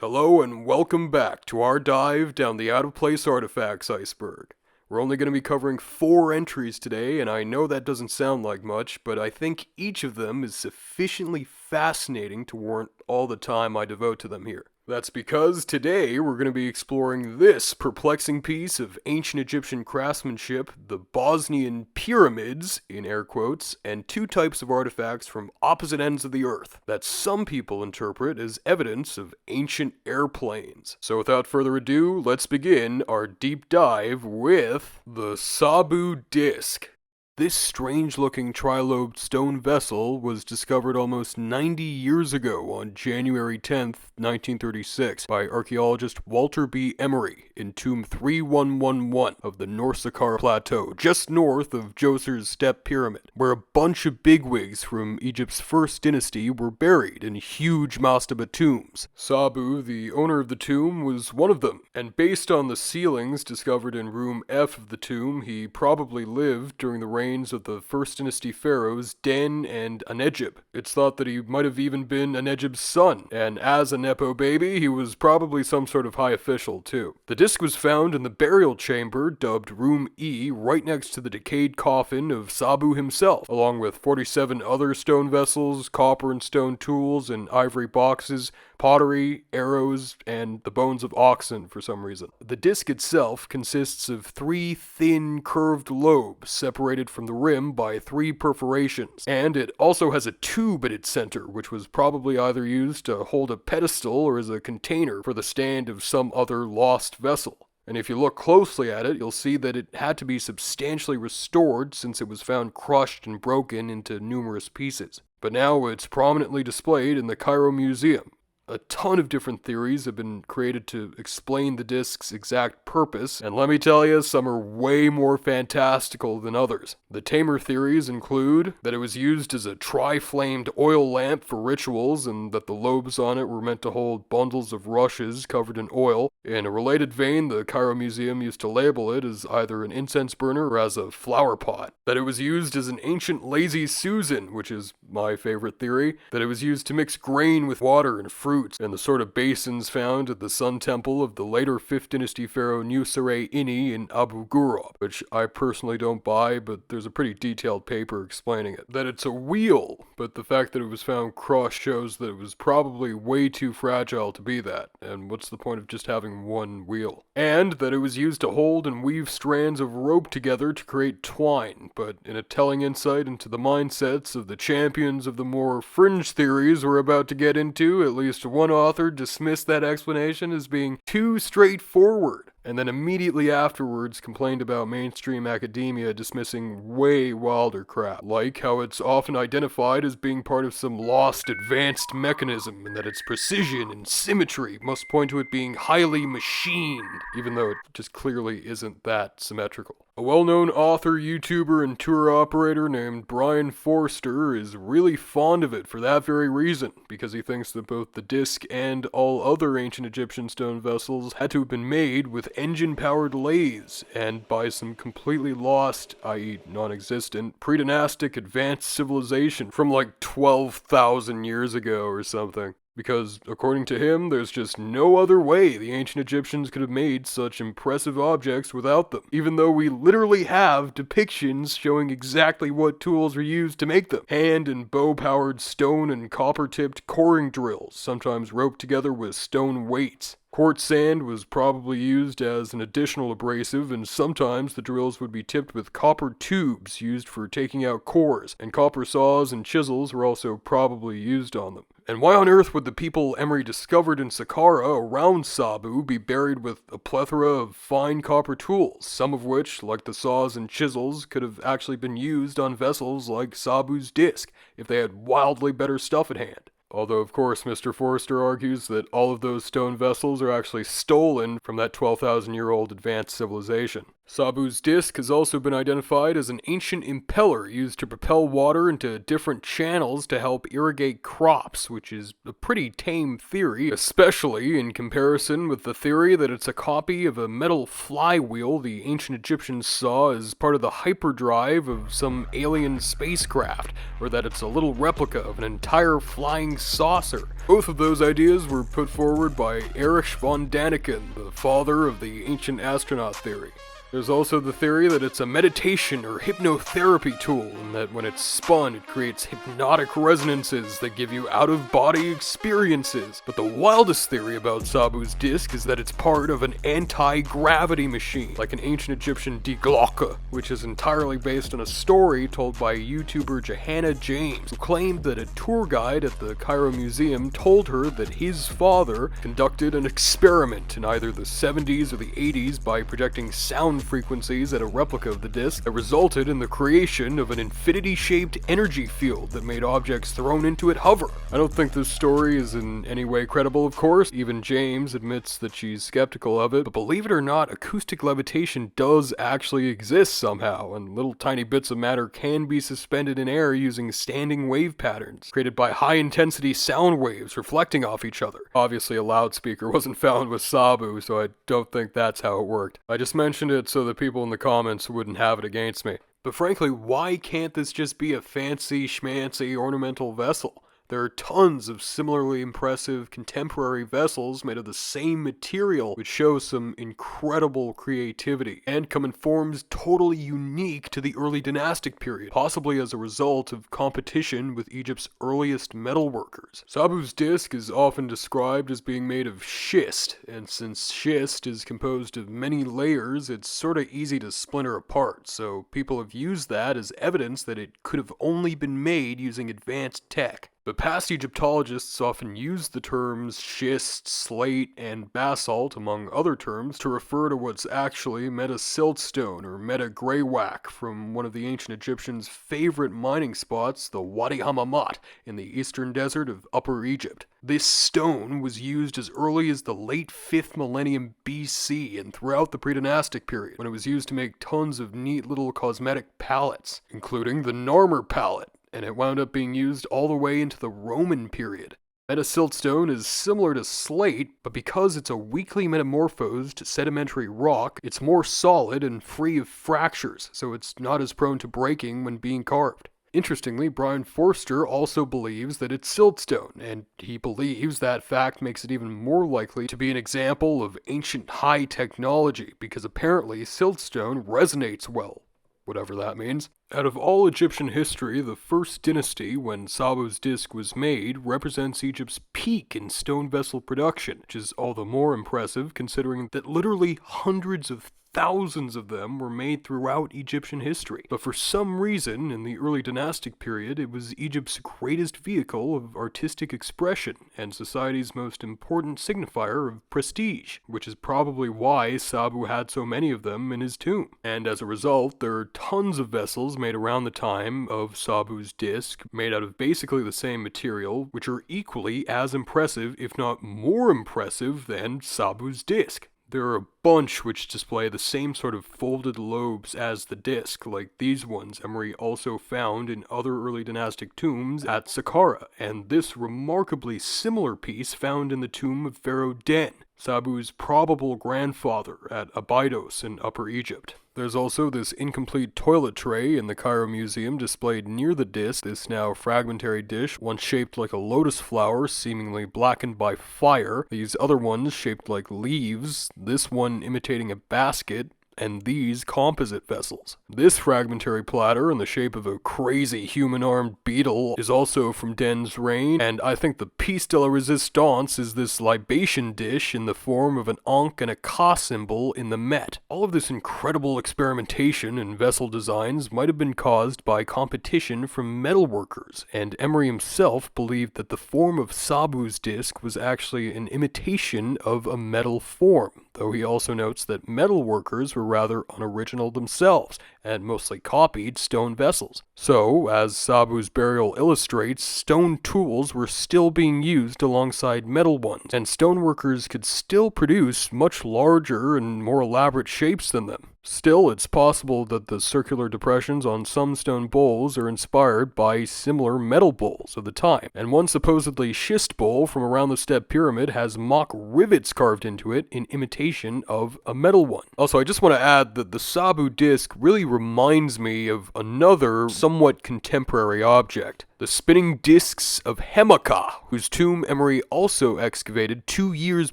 Hello and welcome back to our dive down the out-of-place artifacts iceberg. We're only going to be covering 4 entries today, and I know that doesn't sound like much, but I think each of them is sufficiently fascinating to warrant all the time I devote to them here. That's because today we're going to be exploring this perplexing piece of ancient Egyptian craftsmanship, the Bosnian Pyramids, in air quotes, and 2 types of artifacts from opposite ends of the earth that some people interpret as evidence of ancient airplanes. So without further ado, let's begin our deep dive with the Sabu Disk. This strange-looking tri-lobed stone vessel was discovered almost 90 years ago on January 10th, 1936 by archaeologist Walter B. Emery in tomb 3111 of the North Saqqara Plateau, just north of Djoser's Step Pyramid, where a bunch of bigwigs from Egypt's first dynasty were buried in huge mastaba tombs. Sabu, the owner of the tomb, was one of them, and based on the ceilings discovered in room F of the tomb, he probably lived during the reign of the First Dynasty pharaohs Den and Anejib. It's thought that he might have even been Anejib's son, and as a Nepo baby, he was probably some sort of high official too. The disc was found in the burial chamber, dubbed Room E, right next to the decayed coffin of Sabu himself, along with 47 other stone vessels, copper and stone tools, and ivory boxes, pottery, arrows, and the bones of oxen for some reason. The disc itself consists of 3 thin, curved lobes separated from the rim by 3 perforations, and it also has a tube at its center, which was probably either used to hold a pedestal or as a container for the stand of some other lost vessel. And if you look closely at it, you'll see that it had to be substantially restored since it was found crushed and broken into numerous pieces. But now it's prominently displayed in the Cairo Museum. A ton of different theories have been created to explain the disk's exact purpose, and let me tell you, some are way more fantastical than others. The tamer theories include that it was used as a tri-flamed oil lamp for rituals, and that the lobes on it were meant to hold bundles of rushes covered in oil. In a related vein, the Cairo Museum used to label it as either an incense burner or as a flower pot. That it was used as an ancient lazy Susan, which is my favorite theory. That it was used to mix grain with water and fruit, and the sort of basins found at the Sun Temple of the later 5th Dynasty pharaoh Nusret-Ini in Abu Ghurab, which I personally don't buy, but there's a pretty detailed paper explaining it. That it's a wheel, but the fact that it was found crushed shows that it was probably way too fragile to be that, and what's the point of just having one wheel? And that it was used to hold and weave strands of rope together to create twine, but in a telling insight into the mindsets of the champions of the more fringe theories we're about to get into, at least one author dismissed that explanation as being too straightforward, and then immediately afterwards complained about mainstream academia dismissing way wilder crap, like how it's often identified as being part of some lost advanced mechanism, and that its precision and symmetry must point to it being highly machined, even though it just clearly isn't that symmetrical. A well-known author, YouTuber, and tour operator named Brian Forster is really fond of it for that very reason, because he thinks that both the disc and all other ancient Egyptian stone vessels had to have been made with engine-powered lathes, and by some completely lost, i.e. non-existent, pre-dynastic advanced civilization from like 12,000 years ago or something. Because, according to him, there's just no other way the ancient Egyptians could have made such impressive objects without them, even though we literally have depictions showing exactly what tools were used to make them. Hand and bow-powered stone and copper-tipped coring drills, sometimes roped together with stone weights. Quartz sand was probably used as an additional abrasive, and sometimes the drills would be tipped with copper tubes used for taking out cores, and copper saws and chisels were also probably used on them. And why on earth would the people Emery discovered in Saqqara around Sabu be buried with a plethora of fine copper tools, some of which, like the saws and chisels, could have actually been used on vessels like Sabu's Disk, if they had wildly better stuff at hand? Although, of course, Mr. Forrester argues that all of those stone vessels are actually stolen from that 12,000-year-old advanced civilization. Sabu's disk has also been identified as an ancient impeller used to propel water into different channels to help irrigate crops, which is a pretty tame theory, especially in comparison with the theory that it's a copy of a metal flywheel the ancient Egyptians saw as part of the hyperdrive of some alien spacecraft, or that it's a little replica of an entire flying saucer. Both of those ideas were put forward by Erich von Daniken, the father of the ancient astronaut theory. There's also the theory that it's a meditation or hypnotherapy tool, and that when it's spun, it creates hypnotic resonances that give you out-of-body experiences. But the wildest theory about Sabu's disk is that it's part of an anti-gravity machine, like an ancient Egyptian Die Glocke, which is entirely based on a story told by YouTuber Johanna James, who claimed that a tour guide at the Cairo Museum told her that his father conducted an experiment in either the 70s or the 80s by projecting sound frequencies at a replica of the disk that resulted in the creation of an infinity-shaped energy field that made objects thrown into it hover. I don't think this story is in any way credible, of course. Even James admits that she's skeptical of it, but believe it or not, acoustic levitation does actually exist somehow, and little tiny bits of matter can be suspended in air using standing wave patterns, created by high-intensity sound waves reflecting off each other. Obviously, a loudspeaker wasn't found with Sabu, so I don't think that's how it worked. I just mentioned it so the people in the comments wouldn't have it against me. But frankly, why can't this just be a fancy schmancy ornamental vessel? There are tons of similarly impressive contemporary vessels made of the same material, which show some incredible creativity and come in forms totally unique to the early dynastic period, possibly as a result of competition with Egypt's earliest metalworkers. Sabu's disk is often described as being made of schist, and since schist is composed of many layers, it's sorta easy to splinter apart, so people have used that as evidence that it could have only been made using advanced tech. But past Egyptologists often used the terms schist, slate, and basalt, among other terms, to refer to what's actually meta-siltstone or meta-greywacke from one of the ancient Egyptians' favorite mining spots, the Wadi Hammamat, in the eastern desert of Upper Egypt. This stone was used as early as the late 5th millennium BC and throughout the pre-dynastic period, when it was used to make tons of neat little cosmetic palettes, including the Narmer palette, and it wound up being used all the way into the Roman period. Meta-siltstone is similar to slate, but because it's a weakly metamorphosed sedimentary rock, it's more solid and free of fractures, so it's not as prone to breaking when being carved. Interestingly, Brian Forster also believes that it's siltstone, and he believes that fact makes it even more likely to be an example of ancient high technology, because apparently siltstone resonates well, whatever that means. Out of all Egyptian history, the first dynasty, when Sabu's disk was made, represents Egypt's peak in stone vessel production, which is all the more impressive considering that literally hundreds of thousands of them were made throughout Egyptian history. But for some reason, in the early dynastic period, it was Egypt's greatest vehicle of artistic expression and society's most important signifier of prestige, which is probably why Sabu had so many of them in his tomb. And as a result, there are tons of vessels made around the time of Sabu's disk, made out of basically the same material, which are equally as impressive, if not more impressive, than Sabu's disk. There are a bunch which display the same sort of folded lobes as the disk, like these ones Emery also found in other early dynastic tombs at Saqqara, and this remarkably similar piece found in the tomb of Pharaoh Den, Sabu's probable grandfather at Abydos in Upper Egypt. There's also this incomplete toilet tray in the Cairo Museum displayed near the disk, this now fragmentary dish, one shaped like a lotus flower seemingly blackened by fire, these other ones shaped like leaves, this one imitating a basket, and these composite vessels. This fragmentary platter in the shape of a crazy human-armed beetle is also from Den's reign, and I think the piece de la resistance is this libation dish in the form of an Ankh and a Ka symbol in the Met. All of this incredible experimentation in vessel designs might have been caused by competition from metalworkers, and Emery himself believed that the form of Sabu's disk was actually an imitation of a metal form, though he also notes that metalworkers were rather unoriginal themselves, and mostly copied stone vessels. So, as Sabu's burial illustrates, stone tools were still being used alongside metal ones, and stoneworkers could still produce much larger and more elaborate shapes than them. Still, it's possible that the circular depressions on some stone bowls are inspired by similar metal bowls of the time, and one supposedly schist bowl from around the Step Pyramid has mock rivets carved into it in imitation of a metal one. Also, I just want to add that the Sabu Disk really reminds me of another somewhat contemporary object. The spinning discs of Hemaka, whose tomb Emery also excavated 2 years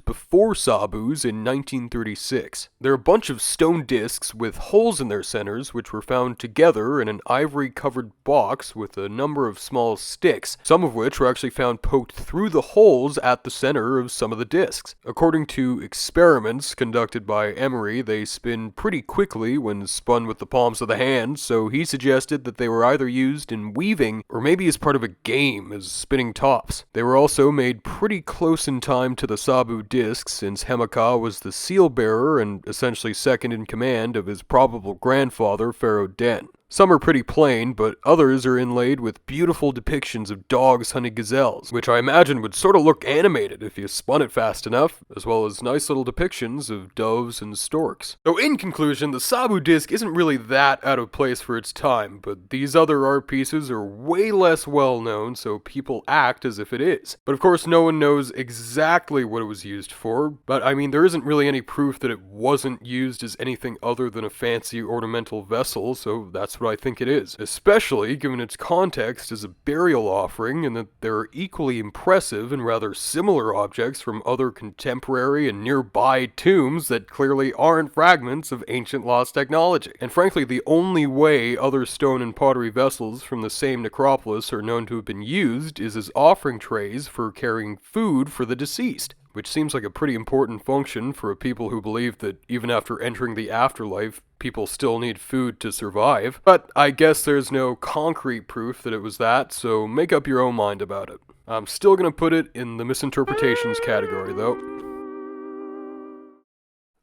before Sabu's in 1936. They're a bunch of stone discs with holes in their centers, which were found together in an ivory-covered box with a number of small sticks, some of which were actually found poked through the holes at the center of some of the discs. According to experiments conducted by Emery, they spin pretty quickly when spun with the palms of the hand, so he suggested that they were either used in weaving or maybe as part of a game as spinning tops. They were also made pretty close in time to the Sabu Disk, since Hemaka was the seal bearer and essentially second in command of his probable grandfather, Pharaoh Den. Some are pretty plain, but others are inlaid with beautiful depictions of dogs hunting gazelles, which I imagine would sort of look animated if you spun it fast enough, as well as nice little depictions of doves and storks. So in conclusion, the Sabu Disk isn't really that out of place for its time, but these other art pieces are way less well known, so people act as if it is. But of course no one knows exactly what it was used for, but I mean there isn't really any proof that it wasn't used as anything other than a fancy ornamental vessel, so that's what I think it is, especially given its context as a burial offering and that there are equally impressive and rather similar objects from other contemporary and nearby tombs that clearly aren't fragments of ancient lost technology. And frankly, the only way other stone and pottery vessels from the same necropolis are known to have been used is as offering trays for carrying food for the deceased, which seems like a pretty important function for a people who believe that even after entering the afterlife, people still need food to survive. But I guess there's no concrete proof that it was that, so make up your own mind about it. I'm still gonna put it in the misinterpretations category, though.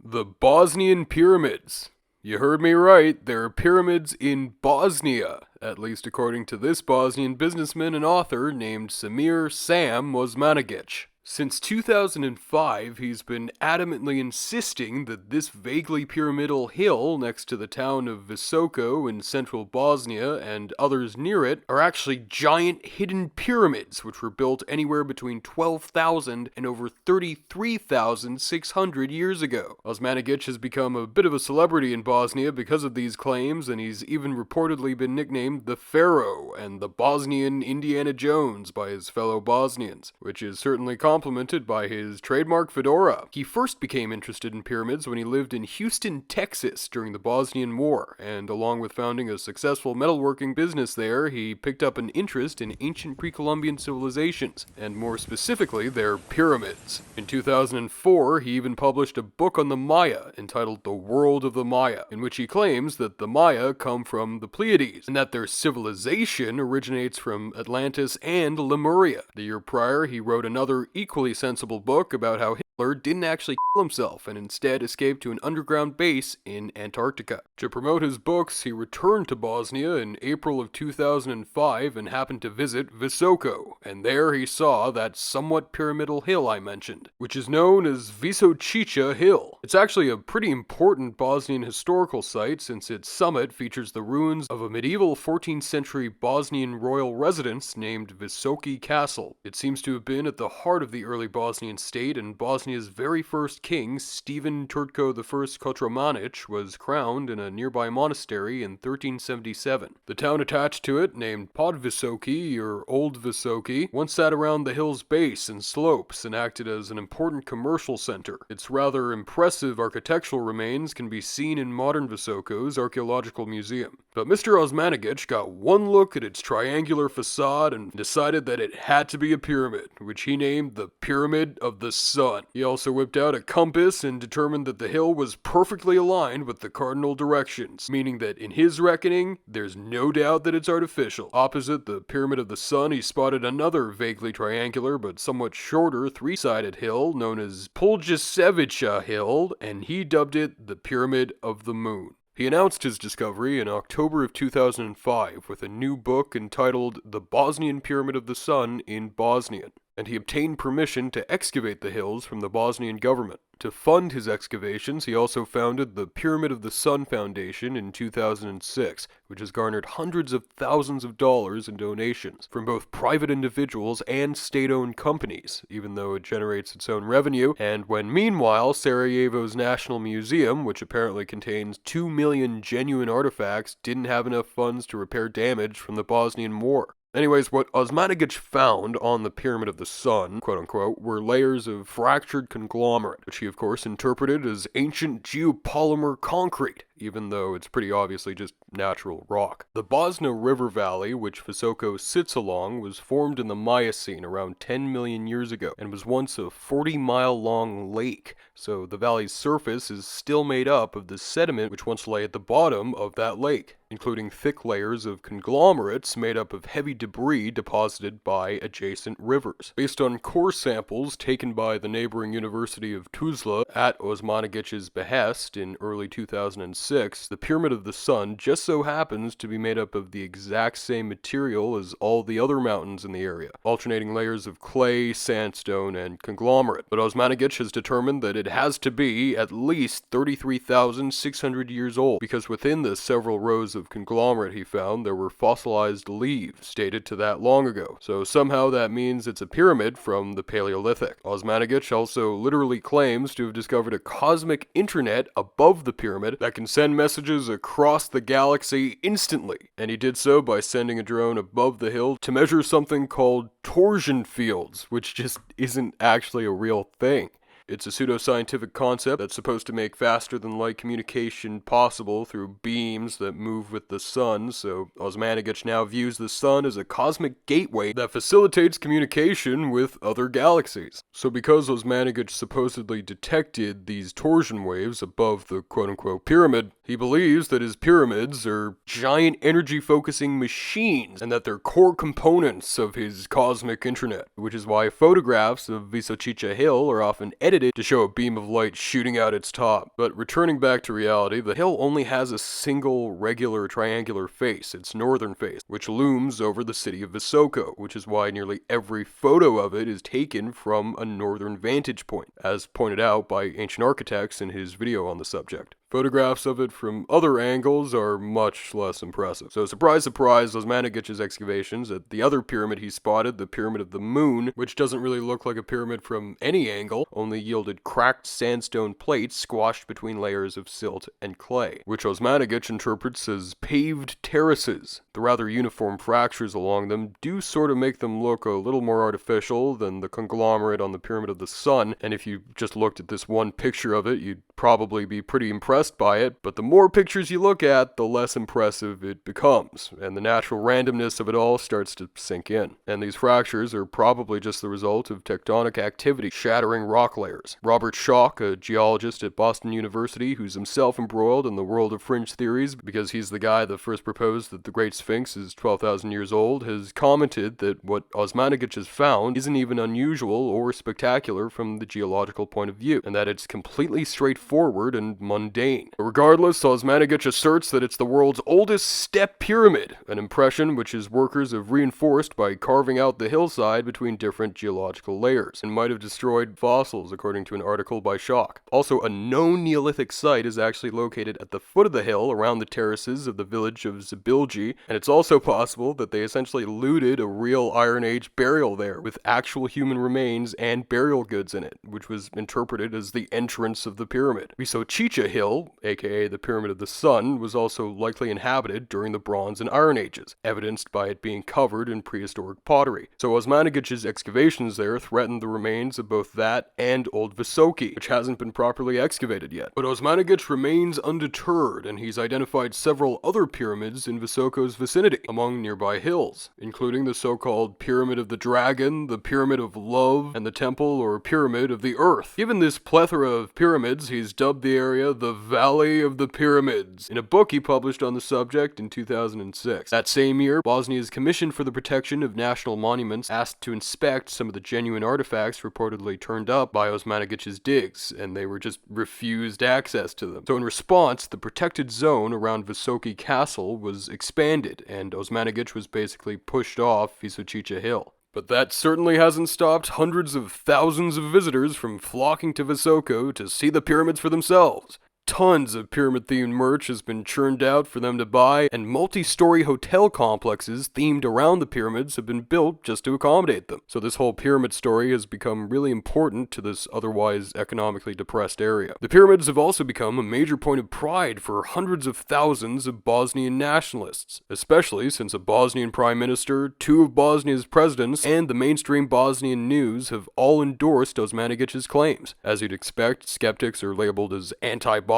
The Bosnian Pyramids. You heard me right, there are pyramids in Bosnia, at least according to this Bosnian businessman and author named Samir Sam Osmanagic. Since 2005, he's been adamantly insisting that this vaguely pyramidal hill next to the town of Visoko in central Bosnia and others near it are actually giant hidden pyramids which were built anywhere between 12,000 and over 33,600 years ago. Osmanagic has become a bit of a celebrity in Bosnia because of these claims, and he's even reportedly been nicknamed the Pharaoh and the Bosnian Indiana Jones by his fellow Bosnians, which is certainly complemented by his trademark fedora. He first became interested in pyramids when he lived in Houston, Texas during the Bosnian War, and along with founding a successful metalworking business there, he picked up an interest in ancient pre-Columbian civilizations, and more specifically, their pyramids. In 2004, he even published a book on the Maya entitled The World of the Maya, in which he claims that the Maya come from the Pleiades, and that their civilization originates from Atlantis and Lemuria. The year prior, he wrote another equally sensible book about how Hitler didn't actually kill himself and instead escaped to an underground base in Antarctica. To promote his books, he returned to Bosnia in April of 2005 and happened to visit Visoko, and there he saw that somewhat pyramidal hill I mentioned, which is known as Visocica Hill. It's actually a pretty important Bosnian historical site since its summit features the ruins of a medieval 14th century Bosnian royal residence named Visoki Castle. It seems to have been at the heart of the early Bosnian state, and Bosnia's very first king, Stephen Turko I Kotromanic, was crowned in a nearby monastery in 1377. The town attached to it, named Podvisoki or Old Visoki, once sat around the hill's base and slopes and acted as an important commercial center. Its rather impressive architectural remains can be seen in modern Visoko's archaeological museum. But Mr. Osmanagic got one look at its triangular facade and decided that it had to be a pyramid, which he named the Pyramid of the Sun. He also whipped out a compass and determined that the hill was perfectly aligned with the cardinal directions, meaning that in his reckoning, there's no doubt that it's artificial. Opposite the Pyramid of the Sun, he spotted another vaguely triangular but somewhat shorter three-sided hill known as Poljasevica Hill, and he dubbed it the Pyramid of the Moon. He announced his discovery in October of 2005 with a new book entitled The Bosnian Pyramid of the Sun in Bosnian. and he obtained permission to excavate the hills from the Bosnian government. To fund his excavations, he also founded the Pyramid of the Sun Foundation in 2006, which has garnered hundreds of thousands of dollars in donations from both private individuals and state-owned companies, even though it generates its own revenue, and when meanwhile Sarajevo's National Museum, which apparently contains 2 million genuine artifacts, didn't have enough funds to repair damage from the Bosnian War. Anyways, what Osmanagic found on the Pyramid of the Sun, quote-unquote, were layers of fractured conglomerate, which he of course interpreted as ancient geopolymer concrete, even though it's pretty obviously just natural rock. The Bosna River Valley, which Visoko sits along, was formed in the Miocene around 10 million years ago, and was once a 40-mile-long lake, so the valley's surface is still made up of the sediment which once lay at the bottom of that lake, including thick layers of conglomerates made up of heavy debris deposited by adjacent rivers. Based on core samples taken by the neighboring University of Tuzla at Osmanagic's behest in early 2006, the Pyramid of the Sun just so happens to be made up of the exact same material as all the other mountains in the area, alternating layers of clay, sandstone, and conglomerate. But Osmanagic has determined that it has to be at least 33,600 years old, because within the several rows of conglomerate he found, there were fossilized leaves dated to that long ago. So somehow that means it's a pyramid from the Paleolithic. Osmanagic also literally claims to have discovered a cosmic internet above the pyramid that can send messages across the galaxy instantly. And he did so by sending a drone above the hill to measure something called torsion fields, which just isn't actually a real thing. It's a pseudoscientific concept that's supposed to make faster-than-light communication possible through beams that move with the sun, so Osmanagic now views the sun as a cosmic gateway that facilitates communication with other galaxies. So because Osmanagic supposedly detected these torsion waves above the quote-unquote pyramid, he believes that his pyramids are giant energy-focusing machines, and that they're core components of his cosmic internet, which is why photographs of Visočica Hill are often edited to show a beam of light shooting out its top. But returning back to reality, the hill only has a single regular triangular face, its northern face, which looms over the city of Visoko, which is why nearly every photo of it is taken from a northern vantage point, as pointed out by ancient architects in his video on the subject. Photographs of it from other angles are much less impressive. So surprise, surprise, Osmanagic's excavations at the other pyramid he spotted, the Pyramid of the Moon, which doesn't really look like a pyramid from any angle, only yielded cracked sandstone plates squashed between layers of silt and clay, which Osmanagic interprets as paved terraces. The rather uniform fractures along them do sort of make them look a little more artificial than the conglomerate on the Pyramid of the Sun, and if you just looked at this one picture of it, you'd probably be pretty impressed by it, but the more pictures you look at, the less impressive it becomes, and the natural randomness of it all starts to sink in. And these fractures are probably just the result of tectonic activity shattering rock layers. Robert Schoch, a geologist at Boston University who's himself embroiled in the world of fringe theories because he's the guy that first proposed that the Great Sphinx is 12,000 years old, has commented that what Osmanagic has found isn't even unusual or spectacular from the geological point of view, and that it's completely straightforward and mundane. Regardless, Osmanagic asserts that it's the world's oldest step pyramid, an impression which his workers have reinforced by carving out the hillside between different geological layers, and might have destroyed fossils according to an article by Schoch. Also, a known Neolithic site is actually located at the foot of the hill around the terraces of the village of Zabilji, and it's also possible that they essentially looted a real Iron Age burial there, with actual human remains and burial goods in it, which was interpreted as the entrance of the pyramid. Visočica Hill, aka the Pyramid of the Sun, was also likely inhabited during the Bronze and Iron Ages, evidenced by it being covered in prehistoric pottery. So Osmanagic's excavations there threatened the remains of both that and Old Visoki, which hasn't been properly excavated yet. But Osmanagic remains undeterred, and he's identified several other pyramids in Visoko's vicinity, among nearby hills, including the so-called Pyramid of the Dragon, the Pyramid of Love, and the Temple or Pyramid of the Earth. Given this plethora of pyramids, he's dubbed the area the Valley of the Pyramids, in a book he published on the subject in 2006. That same year, Bosnia's Commission for the Protection of National Monuments asked to inspect some of the genuine artifacts reportedly turned up by Osmanagic's digs, and they were just refused access to them. So in response, the protected zone around Visoki Castle was expanded, and Osmanagic was basically pushed off Visočica Hill. But that certainly hasn't stopped hundreds of thousands of visitors from flocking to Visoko to see the pyramids for themselves. Tons of pyramid-themed merch has been churned out for them to buy, and multi-story hotel complexes themed around the pyramids have been built just to accommodate them. So this whole pyramid story has become really important to this otherwise economically depressed area. The pyramids have also become a major point of pride for hundreds of thousands of Bosnian nationalists, especially since a Bosnian prime minister, two of Bosnia's presidents, and the mainstream Bosnian news have all endorsed Osmanagic's claims. As you'd expect, skeptics are labeled as anti-Bosnian,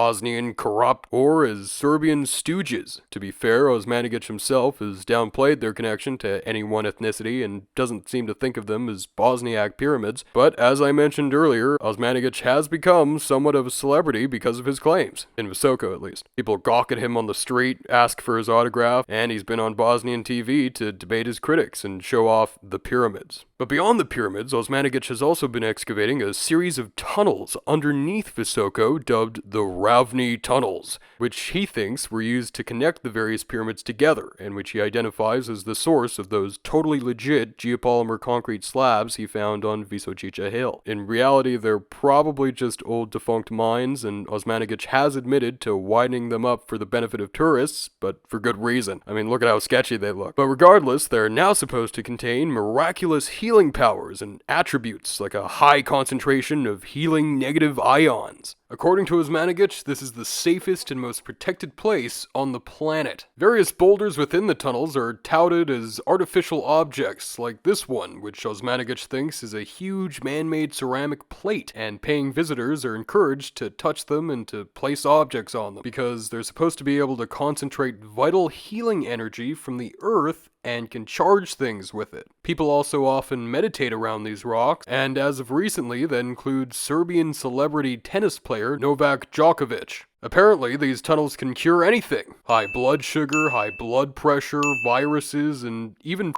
corrupt, or as Serbian stooges. To be fair, Osmanagic himself has downplayed their connection to any one ethnicity and doesn't seem to think of them as Bosniak pyramids, but as I mentioned earlier, Osmanagic has become somewhat of a celebrity because of his claims, in Visoko at least. People gawk at him on the street, ask for his autograph, and he's been on Bosnian TV to debate his critics and show off the pyramids. But beyond the pyramids, Osmanagic has also been excavating a series of tunnels underneath Visoko dubbed the Ravni Tunnels, which he thinks were used to connect the various pyramids together, and which he identifies as the source of those totally legit geopolymer concrete slabs he found on Visocica Hill. In reality, they're probably just old defunct mines, and Osmanagic has admitted to widening them up for the benefit of tourists, but for good reason. I mean, look at how sketchy they look. But regardless, they're now supposed to contain miraculous healing powers and attributes, like a high concentration of healing negative ions. According to Osmanagic, this is the safest and most protected place on the planet. Various boulders within the tunnels are touted as artificial objects, like this one, which Osmanagic thinks is a huge man-made ceramic plate, and paying visitors are encouraged to touch them and to place objects on them, because they're supposed to be able to concentrate vital healing energy from the earth and can charge things with it. People also often meditate around these rocks, and as of recently, that includes Serbian celebrity tennis player Novak Djokovic. Apparently, these tunnels can cure anything. High blood sugar, high blood pressure, viruses, and even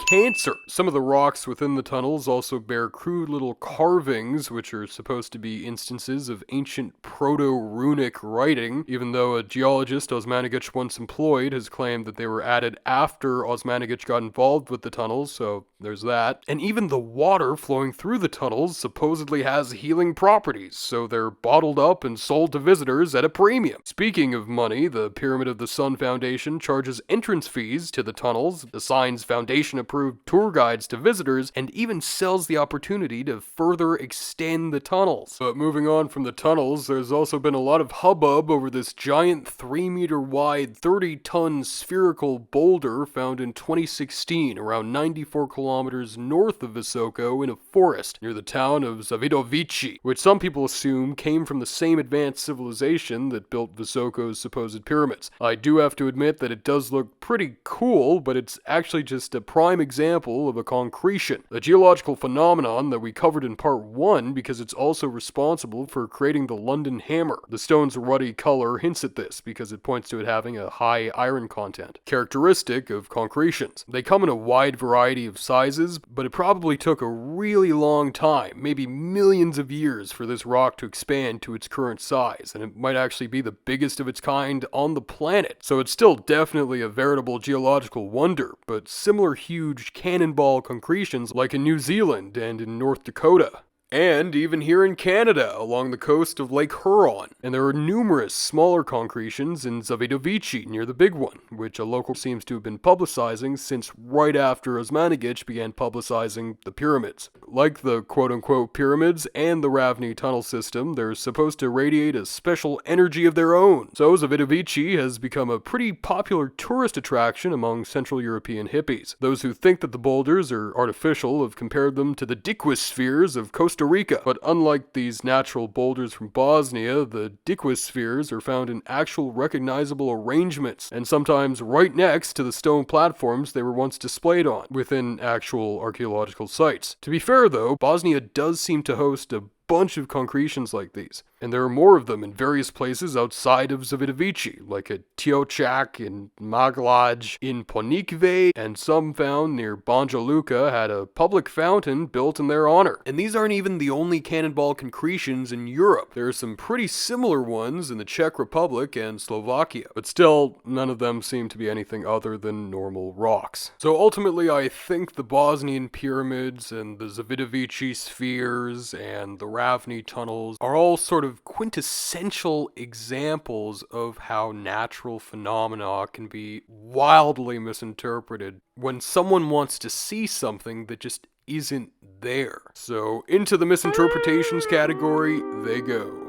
cancer. Some of the rocks within the tunnels also bear crude little carvings, which are supposed to be instances of ancient proto-runic writing, even though a geologist Osmanagic once employed has claimed that they were added after Osmanagic got involved with the tunnels, so there's that. And even the water flowing through the tunnels supposedly has healing properties, so they're bottled up and sold to visitors at a premium. Speaking of money, the Pyramid of the Sun Foundation charges entrance fees to the tunnels, assigns foundation-approved tour guides to visitors, and even sells the opportunity to further extend the tunnels. But moving on from the tunnels, there's also been a lot of hubbub over this giant 3-meter wide, 30-ton spherical boulder found in 2016, around 94 kilometers north of Visoko in a forest near the town of Zavidovici, which some people assume came from the same advanced civilization that built Visoko's supposed pyramids. I do have to admit that it does look pretty cool, but it's actually just a prime example of a concretion, a geological phenomenon that we covered in part 1 because it's also responsible for creating the London hammer. The stone's ruddy color hints at this because it points to it having a high iron content, characteristic of concretions. They come in a wide variety of sizes, but it probably took a really long time, maybe millions of years, for this rock to expand to its current size, and it might actually be the biggest of its kind on the planet. So it's still definitely a veritable geological wonder, but similar huge cannonball concretions like in New Zealand and in North Dakota. And even here in Canada, along the coast of Lake Huron. And there are numerous smaller concretions in Zavidovici, near the big one, which a local seems to have been publicizing since right after Osmanagic began publicizing the pyramids. Like the quote-unquote pyramids and the Ravni tunnel system, they're supposed to radiate a special energy of their own. So Zavidovici has become a pretty popular tourist attraction among Central European hippies. Those who think that the boulders are artificial have compared them to the diquospheres of Costa Rica. But unlike these natural boulders from Bosnia, the diquospheres are found in actual recognizable arrangements, and sometimes right next to the stone platforms they were once displayed on, within actual archaeological sites. To be fair though, Bosnia does seem to host a bunch of concretions like these. And there are more of them in various places outside of Zavidovici, like at Tiochak in Maglaj in Ponikve, and some found near Banja Luka had a public fountain built in their honor. And these aren't even the only cannonball concretions in Europe. There are some pretty similar ones in the Czech Republic and Slovakia, but still, none of them seem to be anything other than normal rocks. So ultimately, I think the Bosnian Pyramids and the Zavidovici spheres and the Ravni tunnels are all sort of quintessential examples of how natural phenomena can be wildly misinterpreted when someone wants to see something that just isn't there. So into the misinterpretations category they go.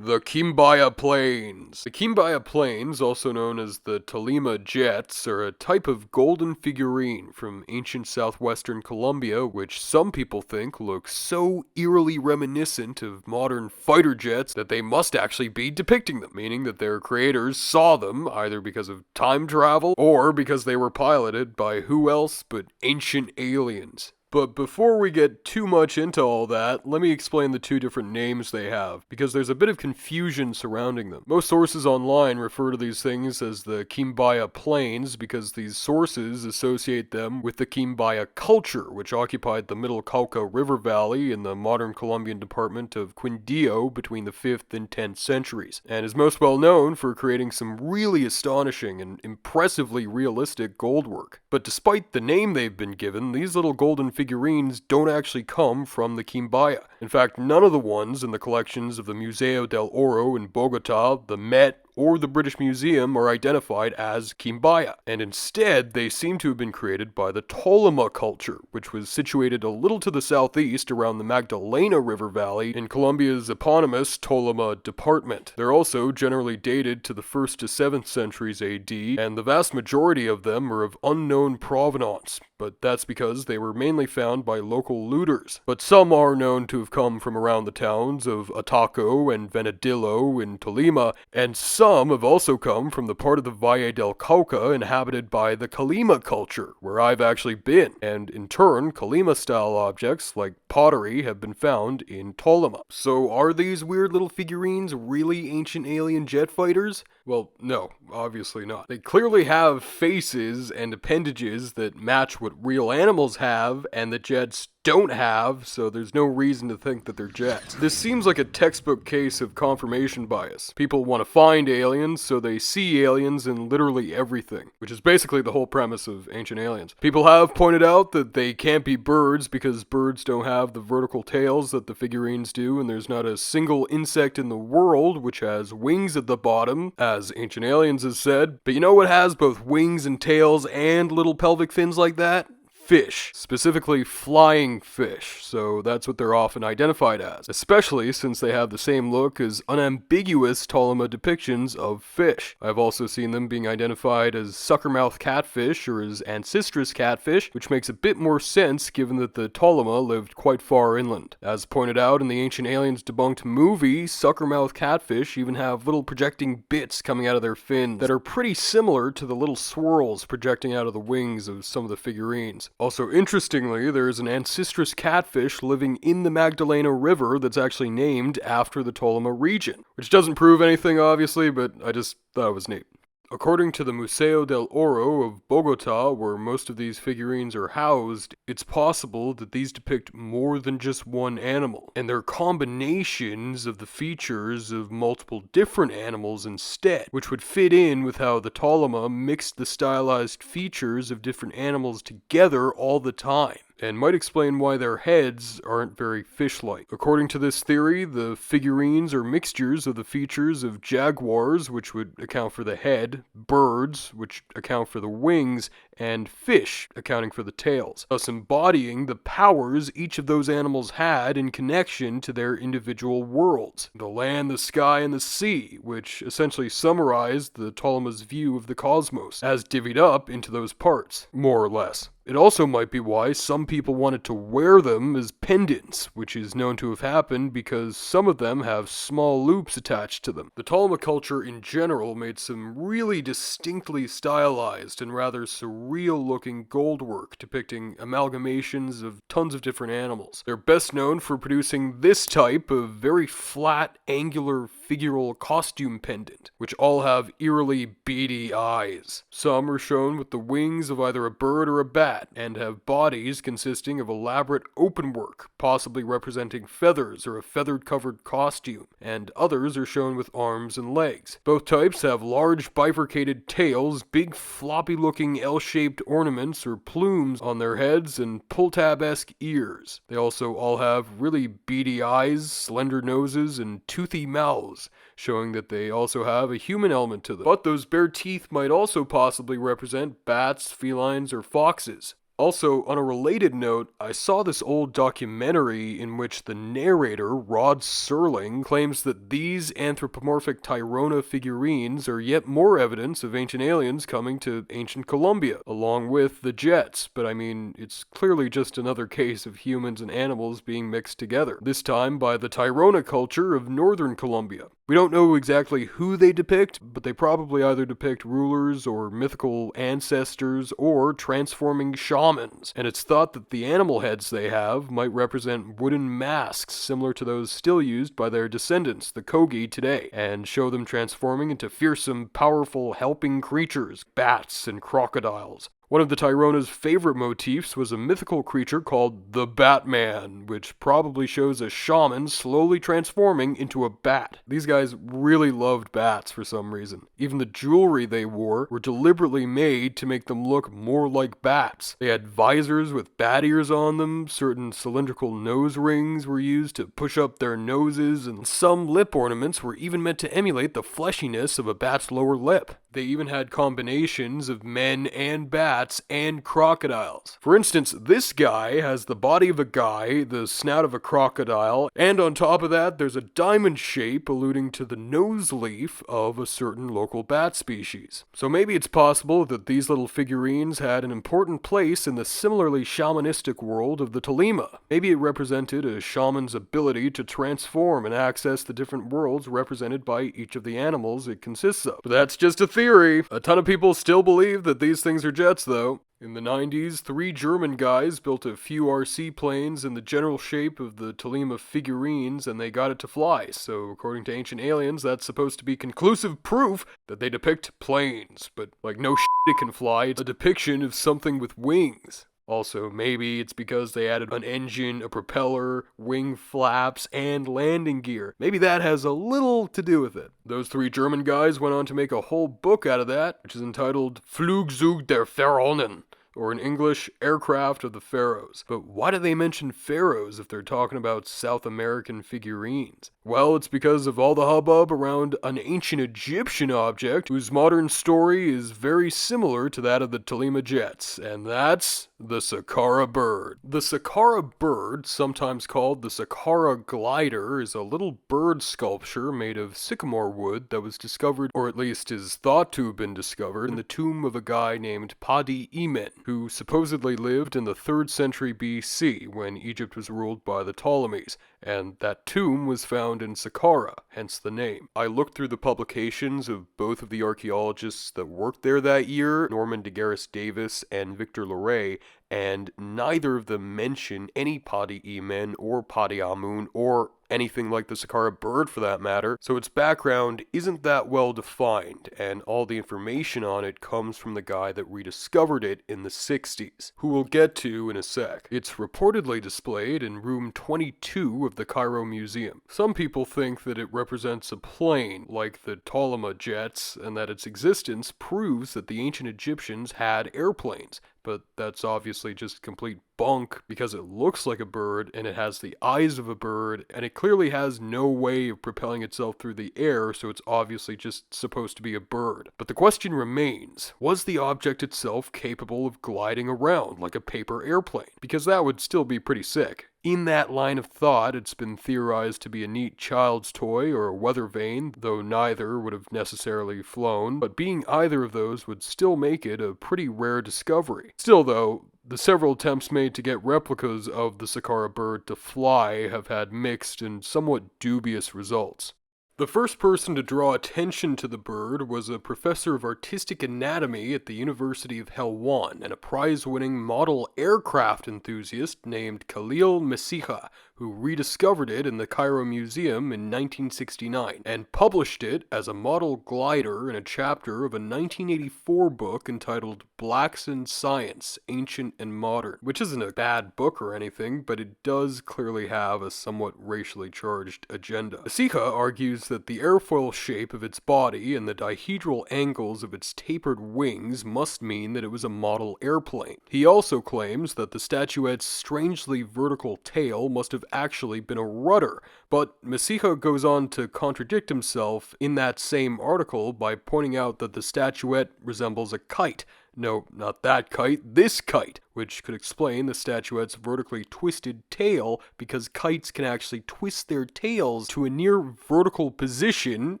The Quimbaya Plains. The Quimbaya Plains, also known as the Tolima Jets, are a type of golden figurine from ancient southwestern Colombia, which some people think looks so eerily reminiscent of modern fighter jets that they must actually be depicting them, meaning that their creators saw them either because of time travel or because they were piloted by who else but ancient aliens. But before we get too much into all that, let me explain the two different names they have, because there's a bit of confusion surrounding them. Most sources online refer to these things as the Quimbaya Plains because these sources associate them with the Quimbaya culture, which occupied the Middle Cauca River Valley in the modern Colombian department of Quindío between the 5th and 10th centuries, and is most well known for creating some really astonishing and impressively realistic gold work. But despite the name they've been given, these little golden figurines don't actually come from the Quimbaya. In fact, none of the ones in the collections of the Museo del Oro in Bogota, the Met, or the British Museum are identified as Quimbaya, and instead they seem to have been created by the Tolima culture, which was situated a little to the southeast around the Magdalena River Valley in Colombia's eponymous Tolima department. They're also generally dated to the 1st to 7th centuries AD, and the vast majority of them are of unknown provenance, but that's because they were mainly found by local looters. But some are known to have come from around the towns of Ataco and Venadillo in Tolima, and some have also come from the part of the Valle del Cauca inhabited by the Calima culture, where I've actually been, and in turn, Calima-style objects like pottery have been found in Tolima. So are these weird little figurines really ancient alien jet fighters? Well, no, obviously not. They clearly have faces and appendages that match what real animals have, and the jets don't have, so there's no reason to think that they're jets. This seems like a textbook case of confirmation bias. People want to find aliens, so they see aliens in literally everything, which is basically the whole premise of Ancient Aliens. People have pointed out that they can't be birds because birds don't have the vertical tails that the figurines do, and there's not a single insect in the world which has wings at the bottom, as Ancient Aliens has said. But you know what has both wings and tails and little pelvic fins like that? Fish, specifically flying fish, so that's what they're often identified as, especially since they have the same look as unambiguous Tolima depictions of fish. I've also seen them being identified as suckermouth catfish or as ancestral catfish, which makes a bit more sense given that the Tolima lived quite far inland. As pointed out in the Ancient Aliens debunked movie, suckermouth catfish even have little projecting bits coming out of their fins that are pretty similar to the little swirls projecting out of the wings of some of the figurines. Also, interestingly, there is an ancestral catfish living in the Magdalena River that's actually named after the Tolima region, which doesn't prove anything, obviously, but I just thought it was neat. According to the Museo del Oro of Bogota, where most of these figurines are housed, it's possible that these depict more than just one animal, and they're combinations of the features of multiple different animals instead, which would fit in with how the Tolima mixed the stylized features of different animals together all the time, and might explain why their heads aren't very fish-like. According to this theory, the figurines are mixtures of the features of jaguars, which would account for the head, birds, which account for the wings, and fish, accounting for the tails, thus embodying the powers each of those animals had in connection to their individual worlds, the land, the sky, and the sea, which essentially summarized the Tolima's view of the cosmos, as divvied up into those parts, more or less. It also might be why some people wanted to wear them as pendants, which is known to have happened because some of them have small loops attached to them. The Ptolemaic culture in general made some really distinctly stylized and rather surreal-looking gold work depicting amalgamations of tons of different animals. They're best known for producing this type of very flat, angular, figural costume pendant, which all have eerily beady eyes. Some are shown with the wings of either a bird or a bat, and have bodies consisting of elaborate openwork, possibly representing feathers or a feathered-covered costume, and others are shown with arms and legs. Both types have large bifurcated tails, big floppy-looking L-shaped ornaments or plumes on their heads, and pull-tab-esque ears. They also all have really beady eyes, slender noses, and toothy mouths, showing that they also have a human element to them. But those bare teeth might also possibly represent bats, felines, or foxes. Also, on a related note, I saw this old documentary in which the narrator, Rod Serling, claims that these anthropomorphic Tyrona figurines are yet more evidence of ancient aliens coming to ancient Colombia, along with the Jets. But I mean, it's clearly just another case of humans and animals being mixed together, this time by the Tyrona culture of northern Colombia. We don't know exactly who they depict, but they probably either depict rulers or mythical ancestors or transforming shamans. And it's thought that the animal heads they have might represent wooden masks similar to those still used by their descendants, the Kogi, today, and show them transforming into fearsome, powerful, helping creatures, bats and crocodiles. One of the Tyrona's favorite motifs was a mythical creature called the Batman, which probably shows a shaman slowly transforming into a bat. These guys really loved bats for some reason. Even the jewelry they wore were deliberately made to make them look more like bats. They had visors with bat ears on them, certain cylindrical nose rings were used to push up their noses, and some lip ornaments were even meant to emulate the fleshiness of a bat's lower lip. They even had combinations of men and bats and crocodiles. For instance, this guy has the body of a guy, the snout of a crocodile, and on top of that there's a diamond shape alluding to the nose leaf of a certain local bat species. So maybe it's possible that these little figurines had an important place in the similarly shamanistic world of the Tolima. Maybe it represented a shaman's ability to transform and access the different worlds represented by each of the animals it consists of. But that's just a theory. A ton of people still believe that these things are jets, though. In the 90s, 3 German guys built a few RC planes in the general shape of the Tolima figurines, and they got it to fly. So, according to ancient aliens, that's supposed to be conclusive proof that they depict planes. But, like, no shit it can fly, it's a depiction of something with wings. Also, maybe it's because they added an engine, a propeller, wing flaps, and landing gear. Maybe that has a little to do with it. Those 3 German guys went on to make a whole book out of that, which is entitled Flugzeug der Pharaonen, or in English, Aircraft of the Pharaohs. But why do they mention pharaohs if they're talking about South American figurines? Well, it's because of all the hubbub around an ancient Egyptian object whose modern story is very similar to that of the Tolima Jets, and that's the Saqqara Bird. The Saqqara Bird, sometimes called the Saqqara Glider, is a little bird sculpture made of sycamore wood that was discovered, or at least is thought to have been discovered, in the tomb of a guy named Padi Emen, who supposedly lived in the 3rd century BC when Egypt was ruled by the Ptolemies, and that tomb was found in Saqqara, hence the name. I looked through the publications of both of the archaeologists that worked there that year, Norman DeGaris Davis and Victor Loray, and neither of them mention any Padi Emen or Padi Amun or anything like the Saqqara Bird for that matter, so its background isn't that well defined, and all the information on it comes from the guy that rediscovered it in the 60s, who we'll get to in a sec. It's reportedly displayed in room 22 of the Cairo Museum. Some people think that it represents a plane, like the Ptolemy jets, and that its existence proves that the ancient Egyptians had airplanes, but that's obviously just complete bunk because it looks like a bird and it has the eyes of a bird and it clearly has no way of propelling itself through the air, so it's obviously just supposed to be a bird. But the question remains, was the object itself capable of gliding around like a paper airplane? Because that would still be pretty sick. In that line of thought, it's been theorized to be a neat child's toy or a weather vane, though neither would have necessarily flown, but being either of those would still make it a pretty rare discovery. Still though, The several attempts made to get replicas of the Saqqara bird to fly have had mixed and somewhat dubious results. The first person to draw attention to the bird was a professor of artistic anatomy at the University of Helwan and a prize-winning model aircraft enthusiast named Khalil Messiha, who rediscovered it in the Cairo Museum in 1969 and published it as a model glider in a chapter of a 1984 book entitled Blacks in Science, Ancient and Modern, which isn't a bad book or anything, but it does clearly have a somewhat racially charged agenda. Messiha argues that the airfoil shape of its body and the dihedral angles of its tapered wings must mean that it was a model airplane. He also claims that the statuette's strangely vertical tail must have actually been a rudder, but Messiha goes on to contradict himself in that same article by pointing out that the statuette resembles a kite. No, not that kite, this kite, which could explain the statuette's vertically twisted tail because kites can actually twist their tails to a near vertical position,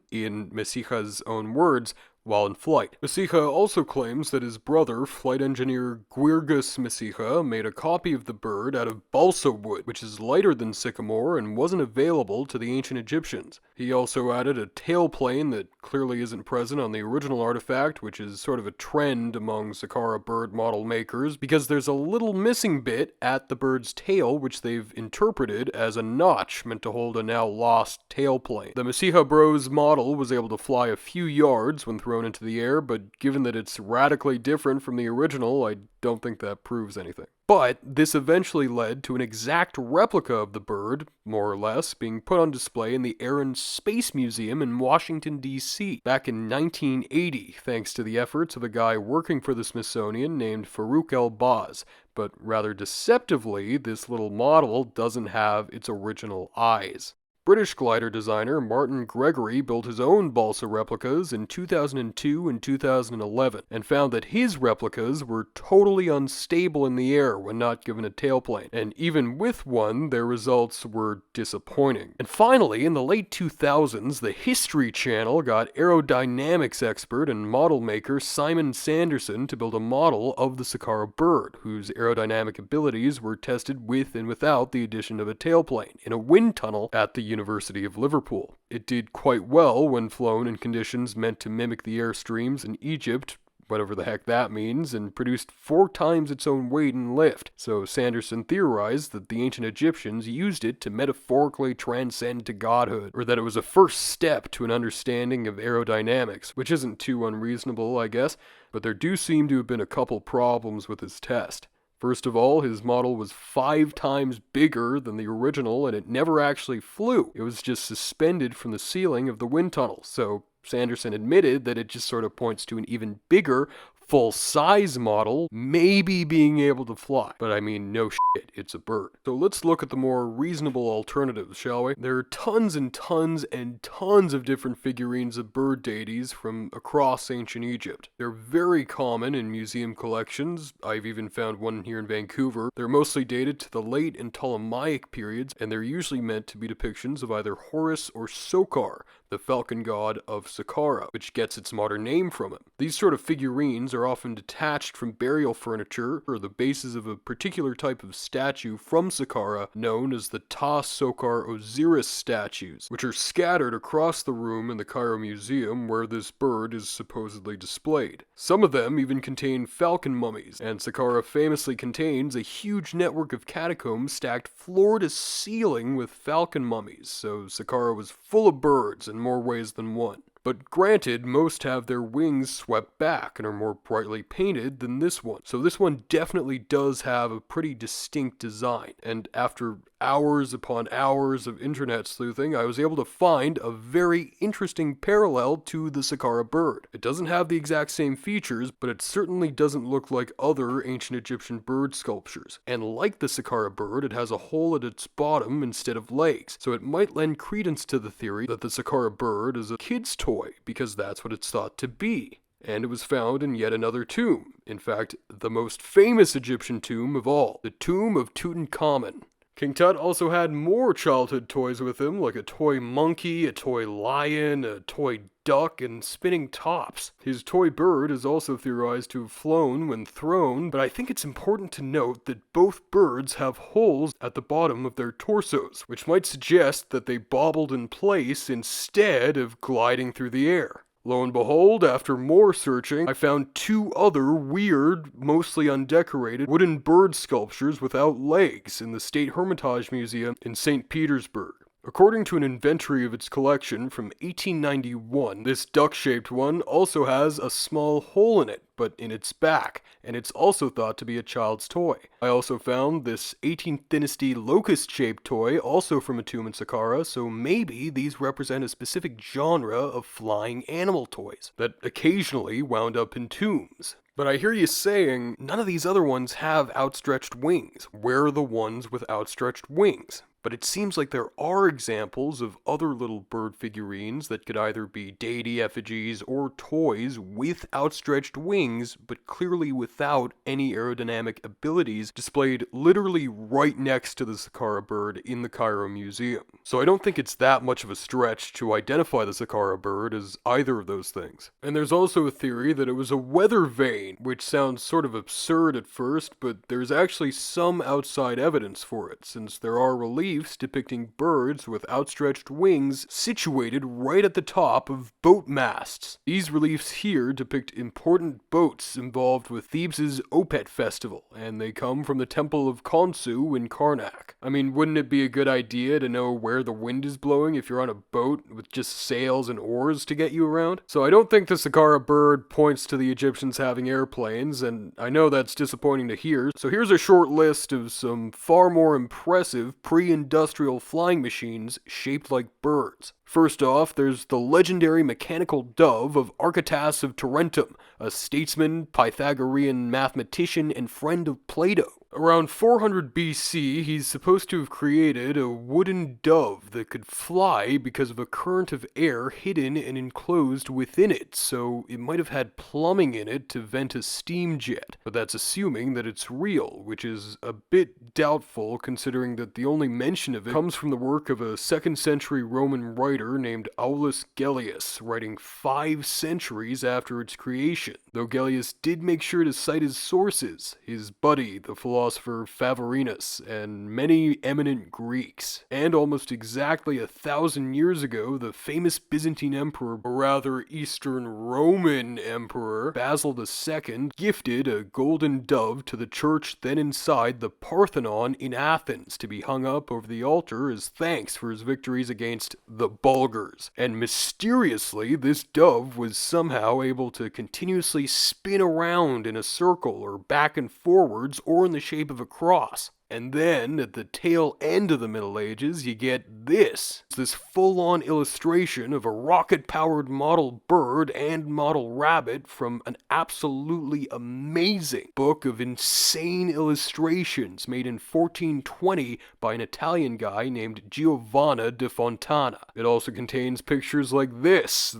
in Messiha's own words, while in flight. Messiha also claims that his brother, flight engineer Guirgus Messiha, made a copy of the bird out of balsa wood, which is lighter than sycamore and wasn't available to the ancient Egyptians. He also added a tailplane that clearly isn't present on the original artifact, which is sort of a trend among Saqqara bird model makers, because there's a little missing bit at the bird's tail which they've interpreted as a notch meant to hold a now lost tailplane. The Messiha Bros model was able to fly a few yards when thrown into the air, but given that it's radically different from the original, I don't think that proves anything. But this eventually led to an exact replica of the bird, more or less, being put on display in the Air and Space Museum in Washington, D.C. back in 1980, thanks to the efforts of a guy working for the Smithsonian named Farouk El-Baz. But rather deceptively, this little model doesn't have its original eyes. British glider designer Martin Gregory built his own balsa replicas in 2002 and 2011 and found that his replicas were totally unstable in the air when not given a tailplane, and even with one, their results were disappointing. And finally, in the late 2000s, the History Channel got aerodynamics expert and model maker Simon Sanderson to build a model of the Saqqara bird, whose aerodynamic abilities were tested with and without the addition of a tailplane, in a wind tunnel at the University of Liverpool. It did quite well when flown in conditions meant to mimic the airstreams in Egypt, whatever the heck that means, and produced 4 times its own weight and lift. So Sanderson theorized that the ancient Egyptians used it to metaphorically transcend to godhood, or that it was a first step to an understanding of aerodynamics, which isn't too unreasonable, I guess, but there do seem to have been a couple problems with his test. First of all, his model was 5 times bigger than the original, and it never actually flew. It was just suspended from the ceiling of the wind tunnel, so Sanderson admitted that it just sort of points to an even bigger, full-size model maybe being able to fly. But I mean, no shit, it's a bird. So let's look at the more reasonable alternatives, shall we? There are tons and tons and tons of different figurines of bird deities from across ancient Egypt. They're very common in museum collections. I've even found one here in Vancouver. They're mostly dated to the late and Ptolemaic periods, and they're usually meant to be depictions of either Horus or Sokar, the falcon god of Saqqara, which gets its modern name from him. These sort of figurines are often detached from burial furniture or the bases of a particular type of statue from Saqqara known as the Ta Sokar Osiris statues, which are scattered across the room in the Cairo Museum where this bird is supposedly displayed. Some of them even contain falcon mummies, and Saqqara famously contains a huge network of catacombs stacked floor to ceiling with falcon mummies, so Saqqara was full of birds in more ways than one. But granted, most have their wings swept back and are more brightly painted than this one. So this one definitely does have a pretty distinct design. And after hours upon hours of internet sleuthing, I was able to find a very interesting parallel to the Saqqara bird. It doesn't have the exact same features, but it certainly doesn't look like other ancient Egyptian bird sculptures. And like the Saqqara bird, it has a hole at its bottom instead of legs. So it might lend credence to the theory that the Saqqara bird is a kid's toy, because that's what it's thought to be. And it was found in yet another tomb. In fact, the most famous Egyptian tomb of all, the tomb of Tutankhamun. King Tut also had more childhood toys with him, like a toy monkey, a toy lion, a toy duck, and spinning tops. His toy bird is also theorized to have flown when thrown, but I think it's important to note that both birds have holes at the bottom of their torsos, which might suggest that they bobbled in place instead of gliding through the air. Lo and behold, after more searching, I found two other weird, mostly undecorated, wooden bird sculptures without legs in the State Hermitage Museum in St. Petersburg. According to an inventory of its collection from 1891, this duck-shaped one also has a small hole in it, but in its back, and it's also thought to be a child's toy. I also found this 18th Dynasty locust-shaped toy, also from a tomb in Saqqara, so maybe these represent a specific genre of flying animal toys that occasionally wound up in tombs. But I hear you saying, none of these other ones have outstretched wings. Where are the ones with outstretched wings? But it seems like there are examples of other little bird figurines that could either be deity effigies or toys with outstretched wings, but clearly without any aerodynamic abilities, displayed literally right next to the Saqqara Bird in the Cairo Museum. So I don't think it's that much of a stretch to identify the Saqqara Bird as either of those things. And there's also a theory that it was a weather vane, which sounds sort of absurd at first, but there's actually some outside evidence for it, since there are reliefs depicting birds with outstretched wings situated right at the top of boat masts. These reliefs here depict important boats involved with Thebes' Opet festival, and they come from the temple of Khonsu in Karnak. I mean, wouldn't it be a good idea to know where the wind is blowing if you're on a boat with just sails and oars to get you around? So I don't think the Saqqara Bird points to the Egyptians having airplanes, and I know that's disappointing to hear, so here's a short list of some far more impressive pre-industrial flying machines shaped like birds. First off, there's the legendary mechanical dove of Archytas of Tarentum, a statesman, Pythagorean mathematician, and friend of Plato. Around 400 BC, he's supposed to have created a wooden dove that could fly because of a current of air hidden and enclosed within it, so it might have had plumbing in it to vent a steam jet. But that's assuming that it's real, which is a bit doubtful considering that the only mention of it comes from the work of a 2nd century Roman writer named Aulus Gellius, writing 5 centuries after its creation, though Gellius did make sure to cite his sources, his buddy, the philosopher Favorinus, and many eminent Greeks. And almost exactly 1,000 years ago, the famous Byzantine emperor, or rather Eastern Roman emperor, Basil II, gifted a golden dove to the church then inside the Parthenon in Athens to be hung up over the altar as thanks for his victories against the Bulgars. And mysteriously, this dove was somehow able to continuously spin around in a circle or back and forwards or in the shape of a cross. And then, at the tail end of the Middle Ages, you get this full-on illustration of a rocket-powered model bird and model rabbit from an absolutely amazing book of insane illustrations made in 1420 by an Italian guy named Giovanna da Fontana. It also contains pictures like this,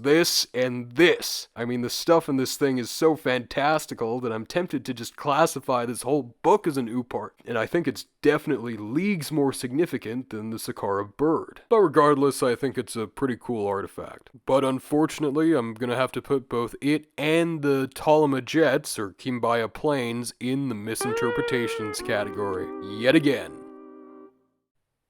and this. I mean, the stuff in this thing is so fantastical that I'm tempted to just classify this whole book as an OOP art, and I think it's definitely leagues more significant than the Saqqara Bird. But regardless, I think it's a pretty cool artifact. But unfortunately, I'm gonna have to put both it and the Ptolemy jets, or Kimbaya planes, in the misinterpretations category, yet again.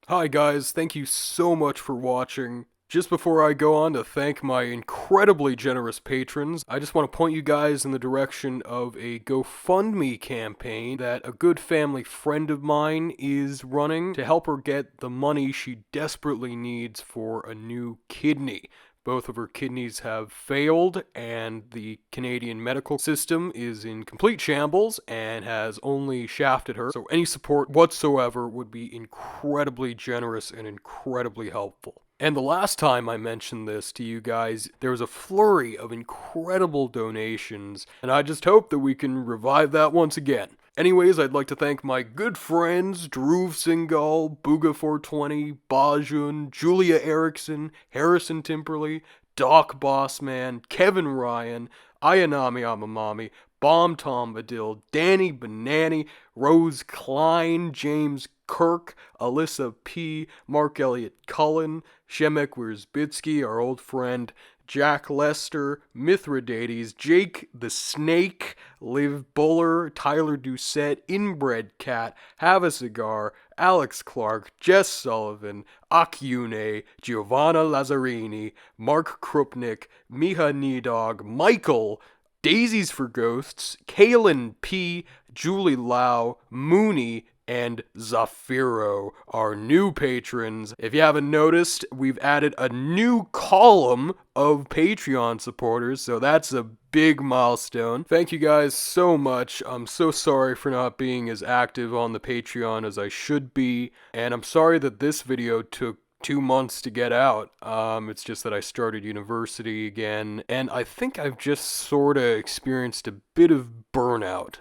Hi guys, thank you so much for watching. Just before I go on to thank my incredibly generous patrons, I just want to point you guys in the direction of a GoFundMe campaign that a good family friend of mine is running to help her get the money she desperately needs for a new kidney. Both of her kidneys have failed, and the Canadian medical system is in complete shambles and has only shafted her. So any support whatsoever would be incredibly generous and incredibly helpful. And the last time I mentioned this to you guys, there was a flurry of incredible donations, and I just hope that we can revive that once again. Anyways, I'd like to thank my good friends Dhruv Singhal, Booga420, Bajun, Julia Erickson, Harrison Timperley, Doc Bossman, Kevin Ryan, Ayanami Amamami, Bomb Tom Badil, Danny Banani, Rose Klein, James Kirk, Alyssa P, Mark Elliott Cullen, Shemek Wierzbicki, our old friend, Jack Lester, Mithridates, Jake the Snake, Liv Buller, Tyler Doucette, Inbred Cat, Have a Cigar, Alex Clark, Jess Sullivan, Akyune, Giovanna Lazzarini, Mark Krupnik, Miha Nidog, Michael, Daisies for Ghosts, Kaylin P, Julie Lau, Mooney, and Zafiro, our new patrons. If you haven't noticed, we've added a new column of Patreon supporters, so that's a big milestone. Thank you guys so much. I'm so sorry for not being as active on the Patreon as I should be, and I'm sorry that this video took 2 months to get out. It's just that I started university again, and I think I've just sorta experienced a bit of burnout.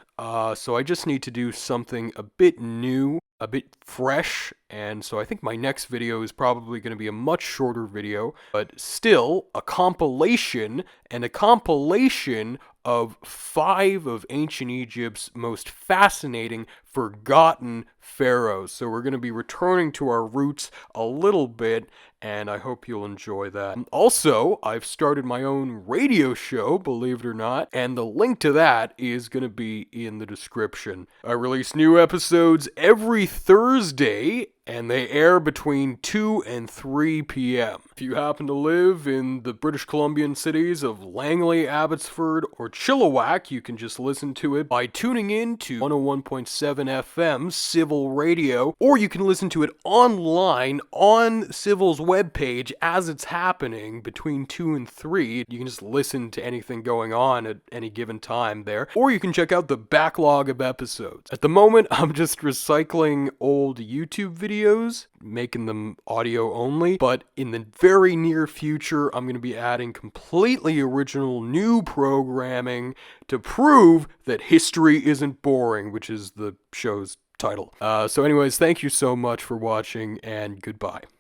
So I just need to do something a bit new, a bit fresh, and so I think my next video is probably going to be a much shorter video, but still a compilation, and a compilation of 5 of ancient Egypt's most fascinating, forgotten pharaohs. So we're going to be returning to our roots a little bit, and I hope you'll enjoy that. Also, I've started my own radio show, believe it or not, and the link to that is going to be in the description. I release new episodes every Thursday, and they air between 2 and 3 p.m. If you happen to live in the British Colombian cities of Langley, Abbotsford, or Chilliwack, you can just listen to it by tuning in to 101.7 FM Civil Radio, or you can listen to it online on Civil's webpage as it's happening between 2 and 3. You can just listen to anything going on at any given time there, or you can check out the backlog of episodes. At the moment, I'm just recycling old YouTube videos, making them audio only, but in the very near future, I'm going to be adding completely original new programming to prove that history isn't boring, which is the show's title. So anyways, thank you so much for watching, and goodbye.